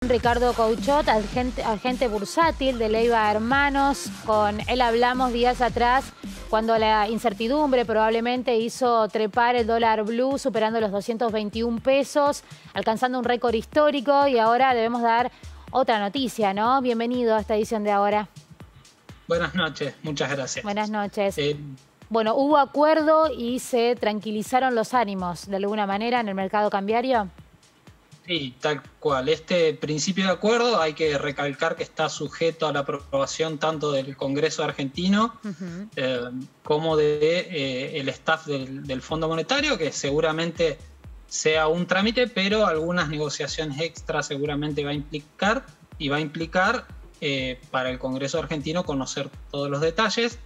Ricardo Couchot, agente bursátil de Leyva Hermanos. Con él hablamos días atrás cuando la incertidumbre probablemente hizo trepar el dólar blue superando los 221 pesos, alcanzando un récord histórico, y ahora debemos dar otra noticia, ¿no? Bienvenido a esta edición de Ahora. Buenas noches, muchas gracias. Buenas noches. Bueno, hubo acuerdo y se tranquilizaron los ánimos de alguna manera en el mercado cambiario. Sí, tal cual. Este principio de acuerdo hay que recalcar que está sujeto a la aprobación tanto del Congreso argentino como el staff del Fondo Monetario, que seguramente sea un trámite, pero algunas negociaciones extras seguramente va a implicar para el Congreso argentino conocer todos los detalles.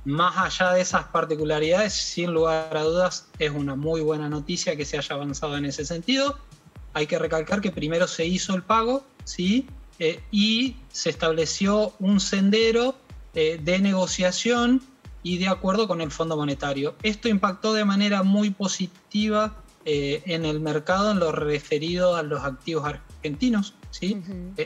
Más allá de esas particularidades, sin lugar a dudas, es una muy buena noticia que se haya avanzado en ese sentido. Hay que recalcar que primero se hizo el pago, ¿sí? Y se estableció un sendero de negociación y de acuerdo con el Fondo Monetario. Esto impactó de manera muy positiva en el mercado en lo referido a los activos argentinos, ¿sí?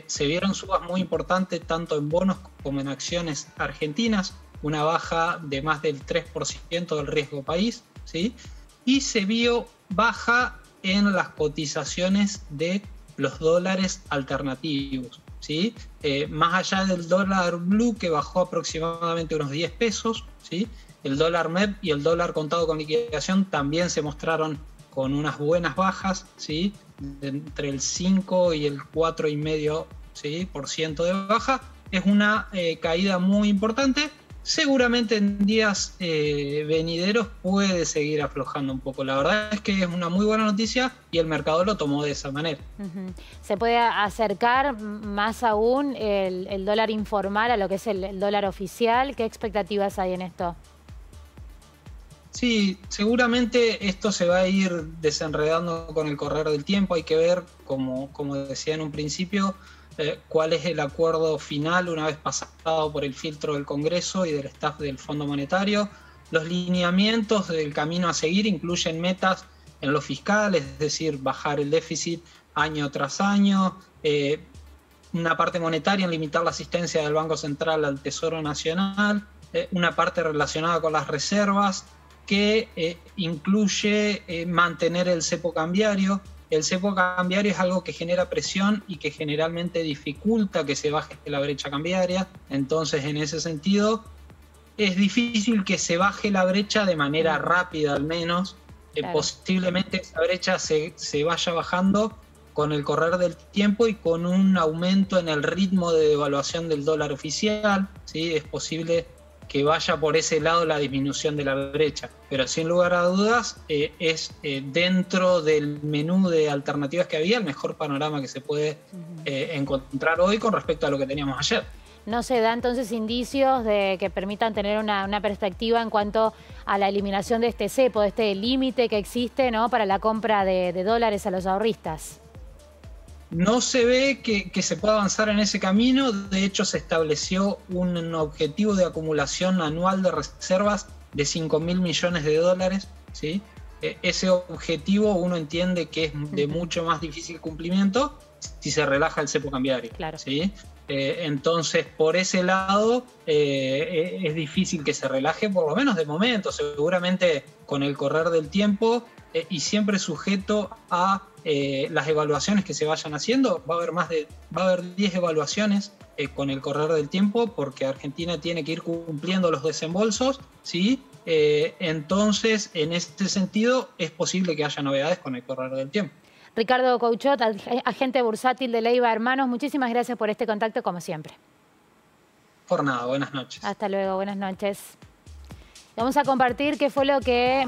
Se vieron subas muy importantes tanto en bonos como en acciones argentinas, una baja de más del 3% del riesgo país, ¿sí? Y se vio baja en las cotizaciones de los dólares alternativos, ¿sí? Más allá del dólar blue, que bajó aproximadamente unos 10 pesos, ¿sí? El dólar MEP y el dólar contado con liquidación también se mostraron con unas buenas bajas, ¿sí? Entre el 5 y el 4,5%, ¿sí? de baja. Es una caída muy importante. Seguramente en días venideros puede seguir aflojando un poco. La verdad es que es una muy buena noticia y el mercado lo tomó de esa manera. ¿Se puede acercar más aún el dólar informal a lo que es el dólar oficial? ¿Qué expectativas hay en esto? Sí, seguramente esto se va a ir desenredando con el correr del tiempo. Hay que ver, como decía en un principio, cuál es el acuerdo final una vez pasado por el filtro del Congreso y del staff del Fondo Monetario. Los lineamientos del camino a seguir incluyen metas en lo fiscal, es decir, bajar el déficit año tras año, una parte monetaria en limitar la asistencia del Banco Central al Tesoro Nacional, una parte relacionada con las reservas que incluye mantener el cepo cambiario. El cepo cambiario es algo que genera presión y que generalmente dificulta que se baje la brecha cambiaria. Entonces, en ese sentido, es difícil que se baje la brecha de manera rápida, al menos. Claro. Posiblemente esa brecha se vaya bajando con el correr del tiempo y con un aumento en el ritmo de devaluación del dólar oficial, ¿sí? Es posible que vaya por ese lado la disminución de la brecha. Pero sin lugar a dudas es dentro del menú de alternativas que había el mejor panorama que se puede encontrar hoy con respecto a lo que teníamos ayer. ¿No se da entonces indicios de que permitan tener una perspectiva en cuanto a la eliminación de este cepo, de este límite que existe, ¿no?, para la compra de dólares a los ahorristas? No se ve que se pueda avanzar en ese camino. De hecho, se estableció un objetivo de acumulación anual de reservas de 5.000 millones de dólares, ¿sí? Ese objetivo uno entiende que es de mucho más difícil cumplimiento si se relaja el cepo cambiario. Claro. ¿Sí? Entonces, por ese lado, es difícil que se relaje, por lo menos de momento. Seguramente con el correr del tiempo y siempre sujeto a las evaluaciones que se vayan haciendo. Va a haber 10 evaluaciones con el correr del tiempo, porque Argentina tiene que ir cumpliendo los desembolsos, ¿sí? Entonces, en este sentido, es posible que haya novedades con el correr del tiempo. Ricardo Couchot, agente bursátil de Leyva Hermanos, muchísimas gracias por este contacto, como siempre. Por nada, buenas noches. Hasta luego, buenas noches. Vamos a compartir qué fue lo que